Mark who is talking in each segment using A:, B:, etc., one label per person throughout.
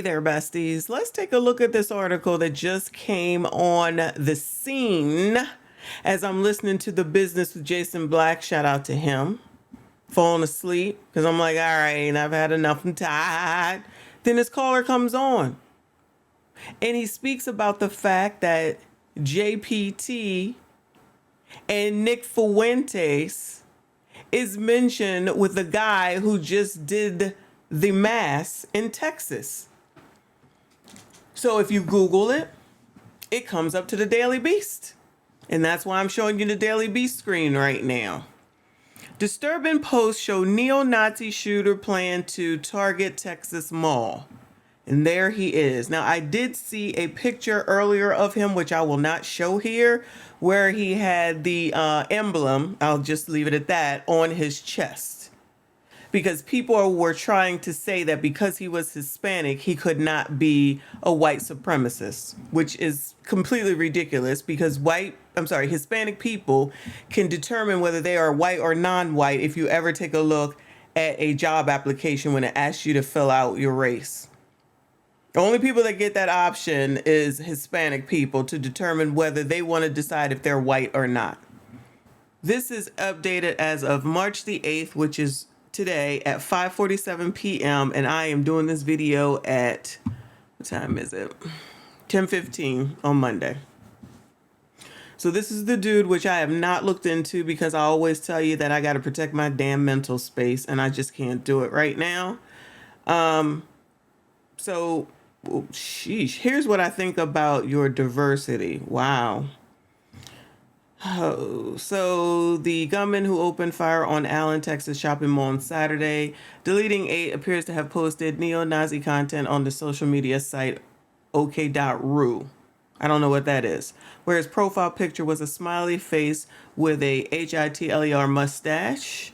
A: there, besties. Let's take a look at this article that just came on the scene as I'm listening to The Business with Jason Black. Shout out to him. Falling asleep because I'm like, all right, I've had enough. I'm tired. Then this caller comes on and he speaks about the fact that JPT and Nick Fuentes is mentioned with the guy who just did the mass in Texas. So if you Google it, it comes up to the Daily Beast. And that's why I'm showing you the Daily Beast screen right now. Disturbing posts show neo-Nazi shooter plan to target Texas mall. And there he is. Now, I did see a picture earlier of him, which I will not show here, where he had the emblem, I'll just leave it at that, on his chest. Because people were trying to say that because he was Hispanic, he could not be a white supremacist, which is completely ridiculous because Hispanic people can determine whether they are white or non-white if you ever take a look at a job application when it asks you to fill out your race. The only people that get that option is Hispanic people to determine whether they want to decide if they're white or not. This is updated as of March the 8th, which is today at 5:47 p.m. and I am doing this video at, what time is it? 10:15 on Monday. So this is the dude, which I have not looked into because I always tell you that I got to protect my damn mental space and I just can't do it right now. Here's what I think about your diversity. Wow. Oh, so the gunman who opened fire on Allen, Texas shopping mall on Saturday, deleting 8, appears to have posted neo-Nazi content on the social media site OK.ru. I don't know what that is. Where his profile picture was a smiley face with a HITLER mustache.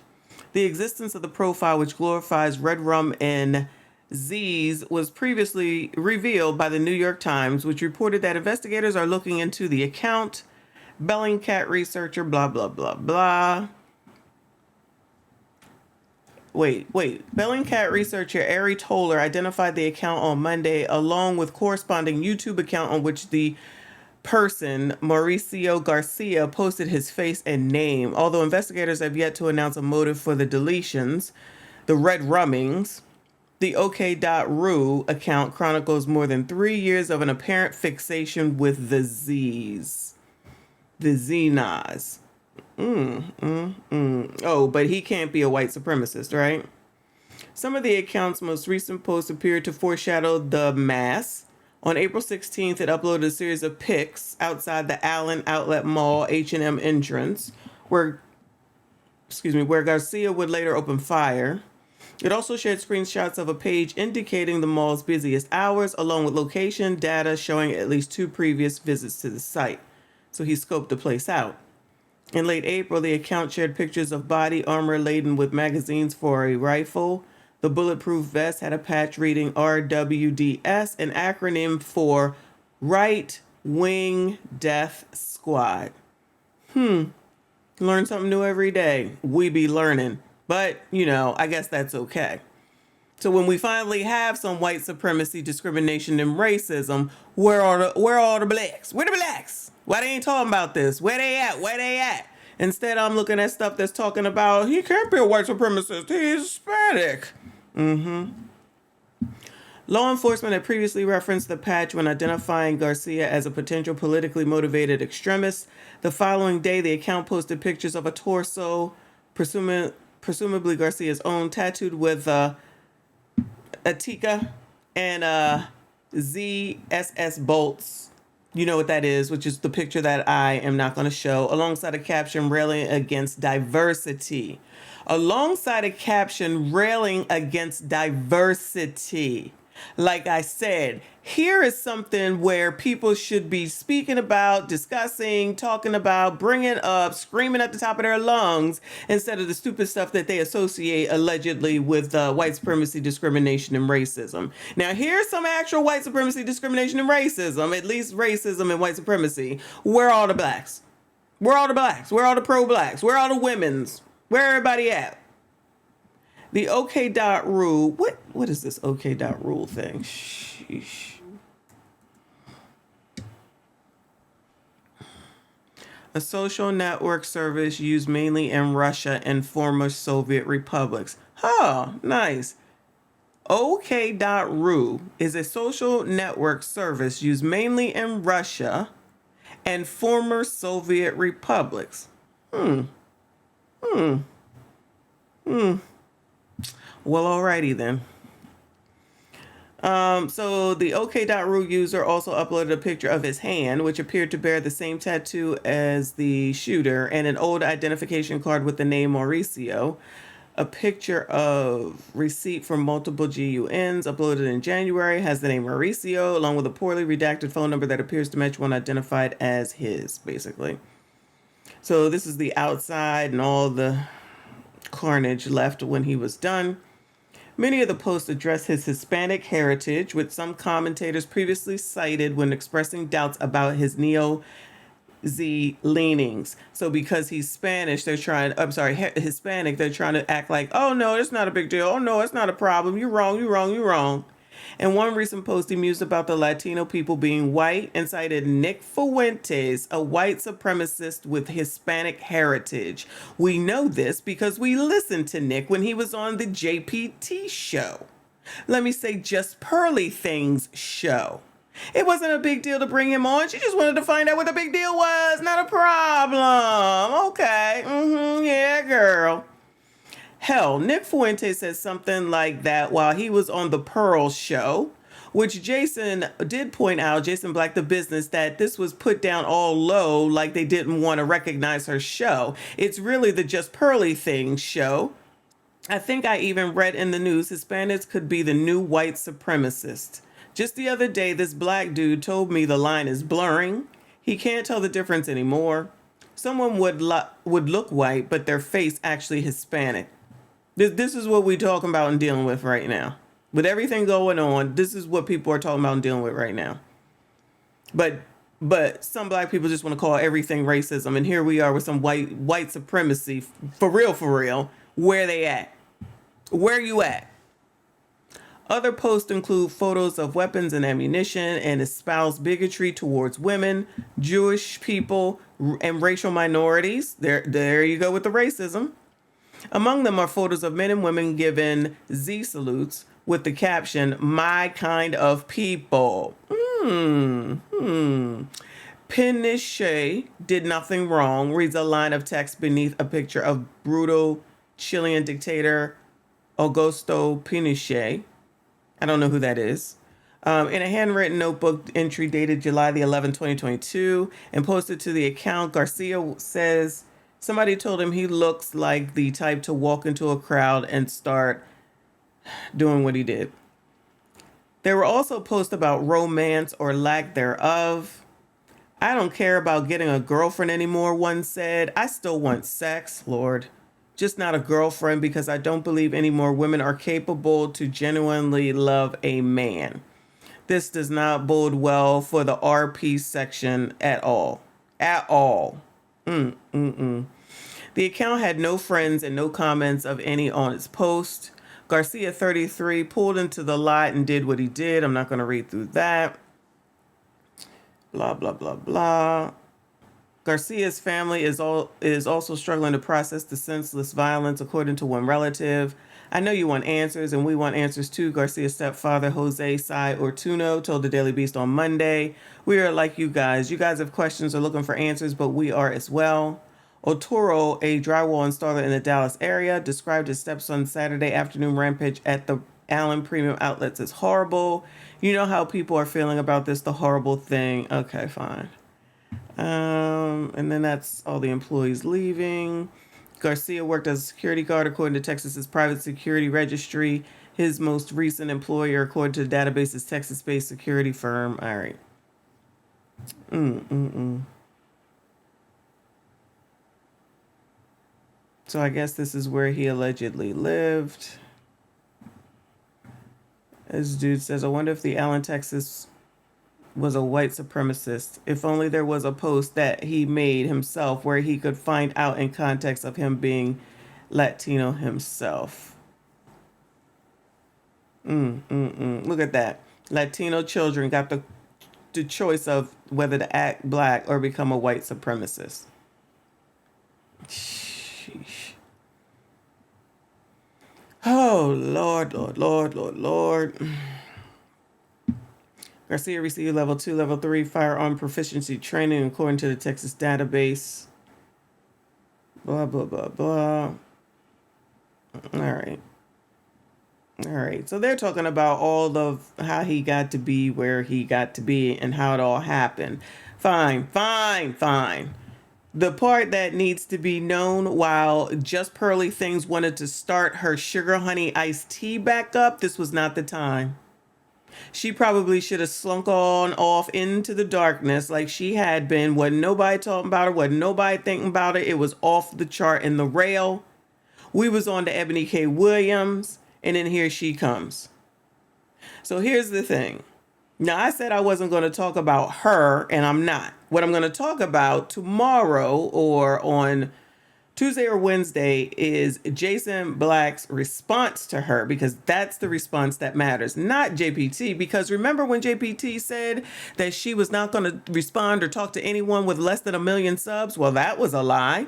A: The existence of the profile, which glorifies red rum and Z's, was previously revealed by the New York Times, which reported that investigators are looking into the account. Bellingcat researcher, blah, blah, blah, blah. Wait. Bellingcat researcher Ari Toller identified the account on Monday along with corresponding YouTube account on which the person, Mauricio Garcia, posted his face and name. Although investigators have yet to announce a motive for the deletions, the red rummings, the OK.ru account chronicles more than 3 years of an apparent fixation with the Z's. The Xenos. Oh, but he can't be a white supremacist, right? Some of the account's most recent posts appear to foreshadow the mass. On April 16th, it uploaded a series of pics outside the Allen Outlet Mall H&M entrance, where Garcia would later open fire. It also shared screenshots of a page indicating the mall's busiest hours, along with location data showing at least 2 previous visits to the site. So he scoped the place out. In late April, the account shared pictures of body armor laden with magazines for a rifle. The bulletproof vest had a patch reading RWDS, an acronym for Right Wing Death Squad. Learn something new every day. We be learning. But, I guess that's okay. So when we finally have some white supremacy, discrimination, and racism, where are the blacks? Where the blacks? Why they ain't talking about this? Where they at? Instead, I'm looking at stuff that's talking about he can't be a white supremacist. He's Hispanic. Law enforcement had previously referenced the patch when identifying Garcia as a potential politically motivated extremist. The following day, the account posted pictures of a torso, presumably Garcia's own, tattooed with Atika and ZSS bolts. You know what that is, which is the picture that I am not going to show, alongside a caption railing against diversity. Like I said, here is something where people should be speaking about, discussing, talking about, bringing up, screaming at the top of their lungs, instead of the stupid stuff that they associate allegedly with white supremacy, discrimination, and racism. Now, here's some actual white supremacy, discrimination, and racism, at least racism and white supremacy. Where are all the blacks? Where are all the blacks? Where are all the pro-blacks? Where are all the women's? Where everybody at? The OK.rule. What is this OK.rule thing? Sheesh. A social network service used mainly in Russia and former Soviet republics. Oh, nice. OK.ru is a social network service used mainly in Russia and former Soviet republics. Well, alrighty then. So the OK.ru user also uploaded a picture of his hand, which appeared to bear the same tattoo as the shooter, and an old identification card with the name Mauricio. A picture of receipt from multiple GUNs uploaded in January has the name Mauricio, along with a poorly redacted phone number that appears to match one identified as his, basically. So this is the outside and all the carnage left when he was done. Many of the posts address his Hispanic heritage, which some commentators previously cited when expressing doubts about his neo-Z leanings. So because he's Spanish, Hispanic, they're trying to act like, oh no, it's not a big deal. Oh no, it's not a problem. You're wrong, you're wrong, you're wrong. In one recent post, he mused about the Latino people being white and cited Nick Fuentes, a white supremacist with Hispanic heritage. We know this because we listened to Nick when he was on the JPT show. Let me say just Pearly Things show. It wasn't a big deal to bring him on. She just wanted to find out what the big deal was. Not a problem. Okay. Yeah, girl. Hell, Nick Fuentes said something like that while he was on the Pearl show, which Jason did point out, Jason Black, the business, that this was put down all low, like they didn't want to recognize her show. It's really the Just Pearly Things show. I think I even read in the news Hispanics could be the new white supremacist. Just the other day, this black dude told me the line is blurring. He can't tell the difference anymore. Someone would look white, but their face actually Hispanic. This is what we're talking about and dealing with right now. With everything going on, this is what people are talking about and dealing with right now. But some black people just want to call everything racism, and here we are with some white supremacy. For real. Where they at? Where you at? Other posts include photos of weapons and ammunition and espouse bigotry towards women, Jewish people, and racial minorities. There you go with the racism. Among them are photos of men and women given Z salutes with the caption, "My kind of people." Pinochet did nothing wrong, reads a line of text beneath a picture of brutal Chilean dictator Augusto Pinochet. I don't know who that is. In a handwritten notebook entry dated July the 11th, 2022, and posted to the account, Garcia says, somebody told him he looks like the type to walk into a crowd and start doing what he did. There were also posts about romance or lack thereof. I don't care about getting a girlfriend anymore, one said. I still want sex, Lord. Just not a girlfriend, because I don't believe any more women are capable to genuinely love a man. This does not bode well for the RP section at all. At all. The account had no friends and no comments of any on its post. Garcia, 33, pulled into the lot and did what he did. I'm not going to read through that. Blah, blah, blah, blah. Garcia's family is also struggling to process the senseless violence, according to one relative. I know you want answers, and we want answers too, Garcia's stepfather, Jose Sai Ortuno, told the Daily Beast on Monday. We are like you guys. You guys have questions or looking for answers, but we are as well. Otoro, a drywall installer in the Dallas area, described his stepson's Saturday afternoon rampage at the Allen Premium Outlets as horrible. You know how people are feeling about this, the horrible thing. Okay, fine. And then that's all the employees leaving. Garcia worked as a security guard according to Texas's private security registry. His most recent employer, according to the database, is Texas-based security firm. All right. So I guess this is where he allegedly lived. This dude says, I wonder if the Allen, Texas was a white supremacist. If only there was a post that he made himself where he could find out in context of him being Latino himself. Look at that. Latino children got the choice of whether to act black or become a white supremacist. Sheesh. Oh, Lord, Lord, Lord, Lord, Lord. Garcia received level 2, level 3 firearm proficiency training according to the Texas database. Blah, blah, blah, blah. All right. All right. So they're talking about all of how he got to be where he got to be and how it all happened. Fine, fine, fine. The part that needs to be known, while Just Pearly Things wanted to start her sugar honey iced tea back up, this was not the time. She probably should have slunk on off into the darkness like she had been. Wasn't nobody talking about her. Wasn't nobody thinking about it. It was off the chart in the rail. We was on to Ebony K. Williams, and then here she comes. So here's the thing. Now, I said I wasn't going to talk about her, and I'm not. What I'm going to talk about tomorrow or on Tuesday or Wednesday is Jason Black's response to her, because that's the response that matters, not JPT. Because remember when JPT said that she was not going to respond or talk to anyone with less than 1 million subs? Well, that was a lie.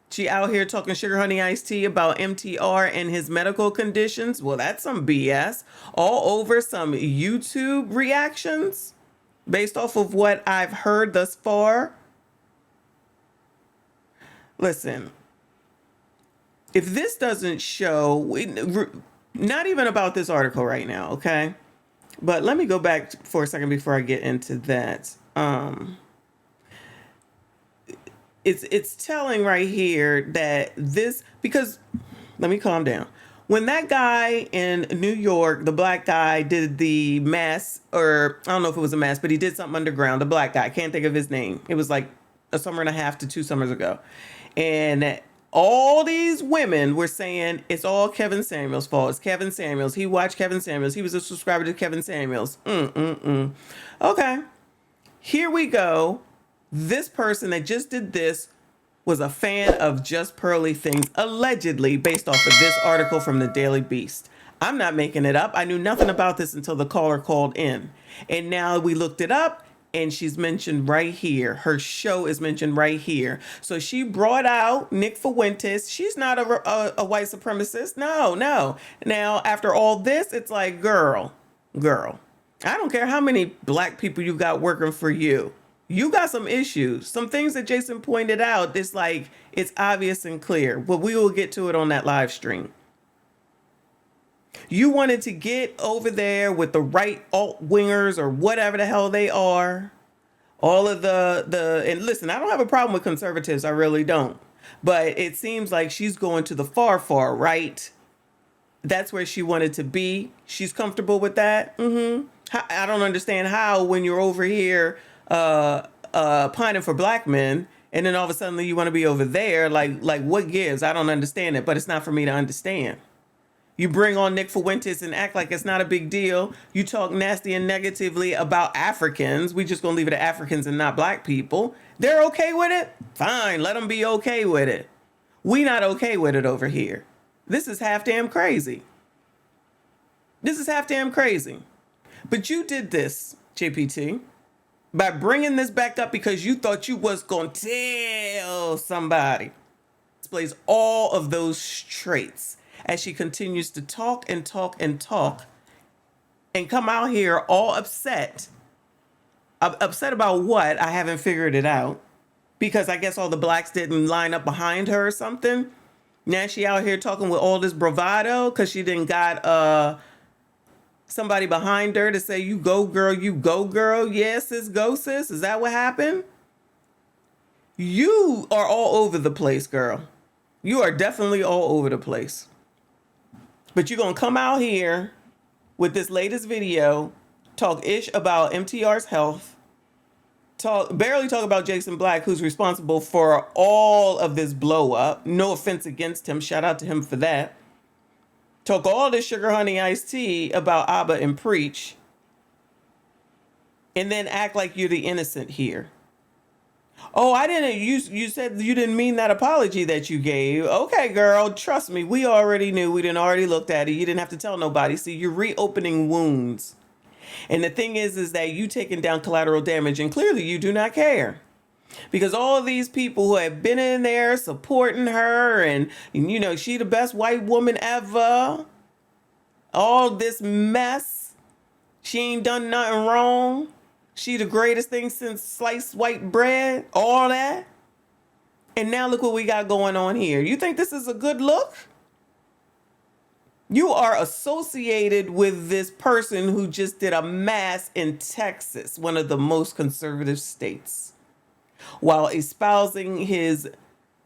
A: She out here talking sugar honey iced tea about MTR and his medical conditions. Well, that's some BS. All over some YouTube reactions based off of what I've heard thus far. Listen, if this doesn't show, not even about this article right now, okay? But let me go back for a second before I get into that. It's telling right here that this, because let me calm down. When that guy in New York, the black guy, did the mass, or I don't know if it was a mass, but he did something underground, the black guy, can't think of his name. It was like a summer and a half to 2 summers ago. And all these women were saying it's all Kevin Samuels' fault. It's Kevin Samuels. He watched Kevin Samuels. He was a subscriber to Kevin Samuels. Okay, here we go. This person that just did this was a fan of Just Pearly Things, allegedly, based off of this article from the Daily Beast. I'm not making it up. I knew nothing about this until the caller called in. And now we looked it up, and she's mentioned right here. Her show is mentioned right here. So she brought out Nick Fuentes. She's not a white supremacist. No. Now, after all this, it's like, girl, I don't care how many black people you got working for you. You got some issues, some things that Jason pointed out. It's like, it's obvious and clear, but we will get to it on that live stream. You wanted to get over there with the right alt-wingers or whatever the hell they are. All of and listen, I don't have a problem with conservatives. I really don't. But it seems like she's going to the far right. That's where she wanted to be. She's comfortable with that. I don't understand how, when you're over here pining for black men, and then all of a sudden you want to be over there, like what gives? I don't understand it, but it's not for me to understand. You bring on Nick Fuentes and act like it's not a big deal. You talk nasty and negatively about Africans. We just gonna leave it to Africans and not black people. They're okay with it? Fine, let them be okay with it. We not okay with it over here. This is half damn crazy. But you did this, JPT, by bringing this back up because you thought you was gonna tell somebody. Displays all of those traits as she continues to talk and come out here all upset. Upset about what? I haven't figured it out. Because I guess all the blacks didn't line up behind her or something. Now she out here talking with all this bravado because she didn't got somebody behind her to say, you go girl. Yes, sis, go sis. Is that what happened? You are all over the place, girl. You are definitely all over the place. But you're going to come out here with this latest video, talk ish about MTR's health, barely talk about Jason Black, who's responsible for all of this blow up. No offense against him. Shout out to him for that. Talk all this sugar honey iced tea about Abba and preach. And then act like you're the innocent here. Oh, I didn't. You said you didn't mean that apology that you gave. Okay, girl, trust me. We already knew. We didn't already looked at it. You didn't have to tell nobody. See, you're reopening wounds. And the thing is that you taking down collateral damage, and clearly you do not care. Because all of these people who have been in there supporting her, and you know, she the best white woman ever. All this mess. She ain't done nothing wrong. She the greatest thing since sliced white bread. All that. And now look what we got going on here. You think this is a good look? You are associated with this person who just did a mass in Texas, one of the most conservative states, while espousing his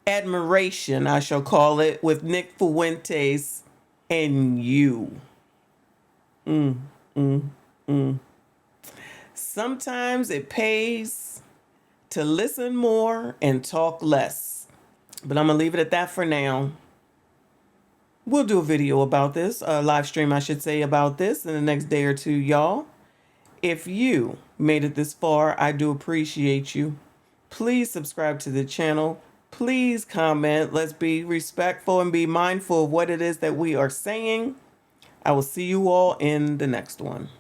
A: admiration, I shall call it, with Nick Fuentes and you. Sometimes it pays to listen more and talk less. But I'm going to leave it at that for now. We'll do a video about this, a live stream, I should say, about this in the next day or two, y'all. If you made it this far, I do appreciate you. Please subscribe to the channel. Please comment. Let's be respectful and be mindful of what it is that we are saying. I will see you all in the next one.